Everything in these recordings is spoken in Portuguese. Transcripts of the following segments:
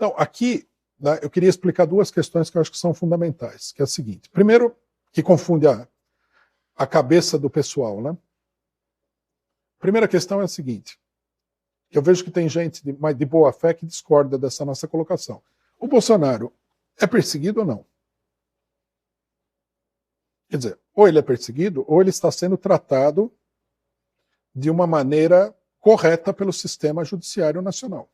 Então, aqui, né, eu queria explicar duas questões que eu acho que são fundamentais, que é a seguinte. Primeiro, que confunde a cabeça do pessoal, né? Primeira questão é a seguinte. Eu vejo que tem gente de boa fé que discorda dessa nossa colocação. O Bolsonaro é perseguido ou não? Quer dizer, ou ele é perseguido, ou ele está sendo tratado de uma maneira correta pelo sistema judiciário nacional.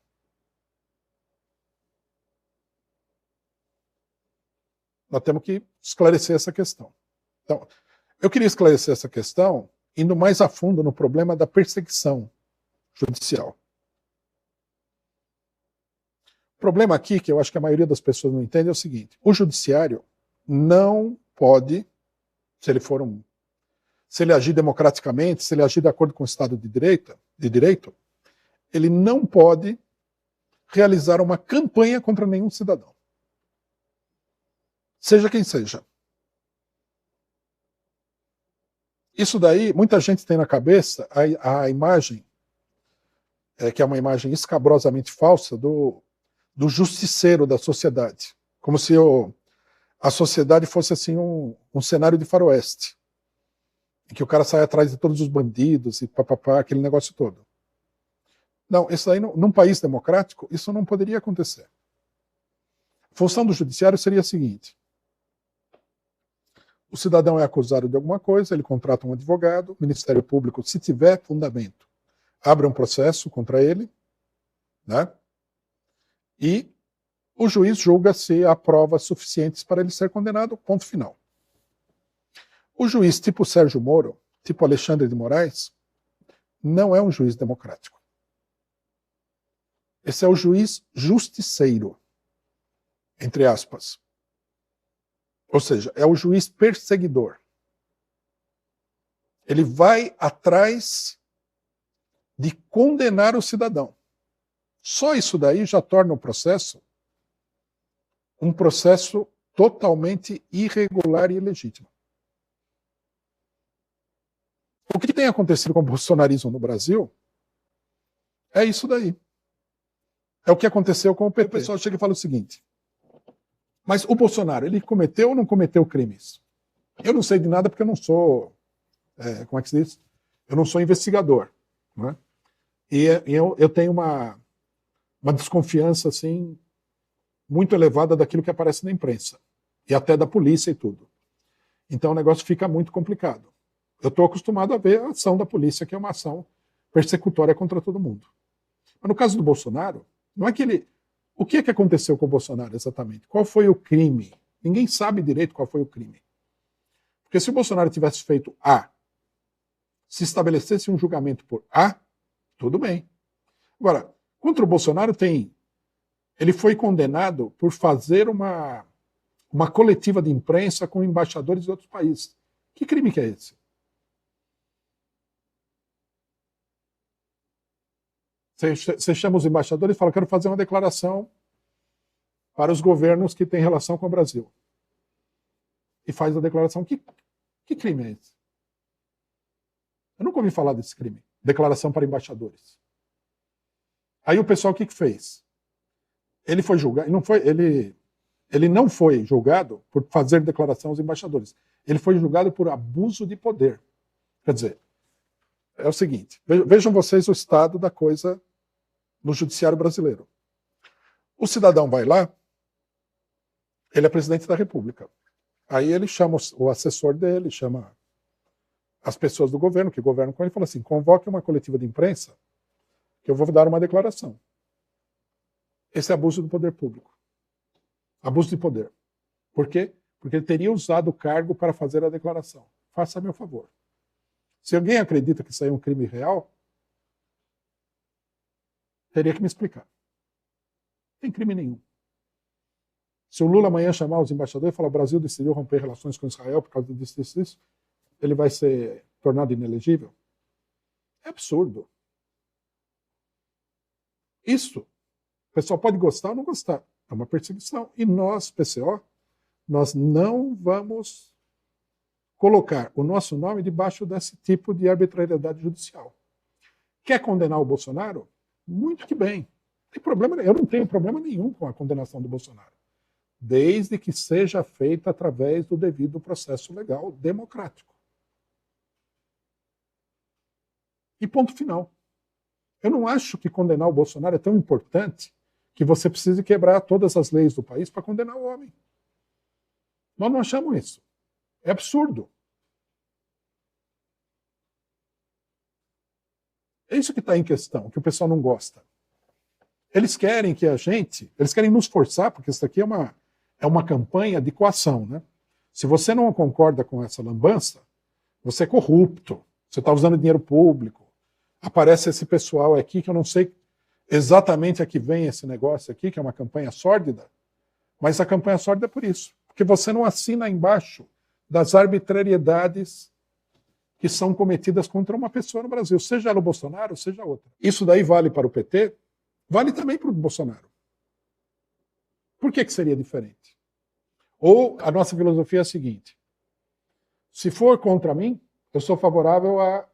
Nós temos que esclarecer essa questão. Então, eu queria esclarecer essa questão indo mais a fundo no problema da perseguição judicial. O problema aqui, que eu acho que a maioria das pessoas não entende, é o seguinte: o judiciário não pode, se ele agir democraticamente, se ele agir de acordo com o Estado de Direito, ele não pode realizar uma campanha contra nenhum cidadão. Seja quem seja. Isso daí, muita gente tem na cabeça a imagem, que é uma imagem escabrosamente falsa, do justiceiro da sociedade. Como se a sociedade fosse assim um cenário de faroeste, em que o cara sai atrás de todos os bandidos e papapá, aquele negócio todo. Não, isso aí, num país democrático, isso não poderia acontecer. A função do judiciário seria a seguinte: o cidadão é acusado de alguma coisa, ele contrata um advogado, o Ministério Público, se tiver fundamento, abre um processo contra ele, né? E o juiz julga se há provas suficientes para ele ser condenado, ponto final. O juiz tipo Sérgio Moro, tipo Alexandre de Moraes, não é um juiz democrático. Esse é o juiz justiceiro, entre aspas. Ou seja, é o juiz perseguidor. Ele vai atrás de condenar o cidadão. Só isso daí já torna o processo um processo totalmente irregular e ilegítimo. O que tem acontecido com o bolsonarismo no Brasil é isso daí. É o que aconteceu com o PT. O pessoal chega e fala o seguinte: mas o Bolsonaro, ele cometeu ou não cometeu crimes? Eu não sei de nada porque eu não sou, como é que se diz? Eu não sou investigador. Né? E eu tenho uma desconfiança assim muito elevada daquilo que aparece na imprensa. E até da polícia e tudo. Então o negócio fica muito complicado. Eu estou acostumado a ver a ação da polícia, que é uma ação persecutória contra todo mundo. Mas no caso do Bolsonaro, não é que ele... O que aconteceu com o Bolsonaro exatamente? Qual foi o crime? Ninguém sabe direito qual foi o crime. Porque se o Bolsonaro tivesse feito A, se estabelecesse um julgamento por A, tudo bem. Agora, contra o Bolsonaro ele foi condenado por fazer uma coletiva de imprensa com embaixadores de outros países. Que crime que é esse? Você chama os embaixadores e fala: quero fazer uma declaração para os governos que têm relação com o Brasil. E faz a declaração. Que crime é esse? Eu nunca ouvi falar desse crime. Declaração para embaixadores. Aí o pessoal o que fez? Ele foi julgado, ele não foi julgado por fazer declaração aos embaixadores. Ele foi julgado por abuso de poder. Quer dizer, é o seguinte, vejam vocês o estado da coisa no judiciário brasileiro. O cidadão vai lá, ele é presidente da República. Aí ele chama o assessor dele, chama as pessoas do governo que governam com ele e fala assim: convoque uma coletiva de imprensa que eu vou dar uma declaração. Esse é abuso do poder público. Abuso de poder. Por quê? Porque ele teria usado o cargo para fazer a declaração. Faça-me o favor. Se alguém acredita que isso aí é um crime real, teria que me explicar. Não tem crime nenhum. Se o Lula amanhã chamar os embaixadores e falar: o Brasil decidiu romper relações com Israel por causa disso, ele vai ser tornado inelegível? É absurdo. Isso, o pessoal pode gostar ou não gostar. É uma perseguição. E nós, PCO, nós não vamos colocar o nosso nome debaixo desse tipo de arbitrariedade judicial. Quer condenar o Bolsonaro? Muito que bem. Eu não tenho problema nenhum com a condenação do Bolsonaro, desde que seja feita através do devido processo legal democrático. E ponto final. Eu não acho que condenar o Bolsonaro é tão importante que você precise quebrar todas as leis do país para condenar o homem. Nós não achamos isso. É absurdo. É isso que está em questão, que o pessoal não gosta. Eles querem que eles querem nos forçar, porque isso aqui é uma campanha de coação, né? Se você não concorda com essa lambança, você é corrupto, você está usando dinheiro público. Aparece esse pessoal aqui que eu não sei exatamente a que vem esse negócio aqui, que é uma campanha sórdida, mas a campanha sórdida é por isso, porque você não assina embaixo das arbitrariedades que são cometidas contra uma pessoa no Brasil, seja ela o Bolsonaro, seja outra. Isso daí vale para o PT, vale também para o Bolsonaro. Por que seria diferente? Ou a nossa filosofia é a seguinte: se for contra mim, eu sou favorável a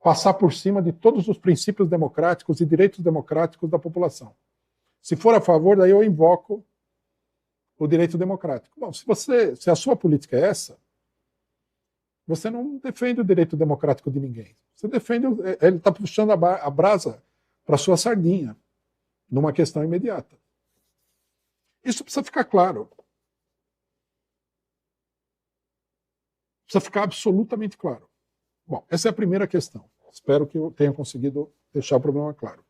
passar por cima de todos os princípios democráticos e direitos democráticos da população. Se for a favor, daí eu invoco o direito democrático. Bom, se a sua política é essa, você não defende o direito democrático de ninguém. Você defende, ele está puxando a brasa para a sua sardinha, numa questão imediata. Isso precisa ficar claro. Precisa ficar absolutamente claro. Bom, essa é a primeira questão. Espero que eu tenha conseguido deixar o problema claro.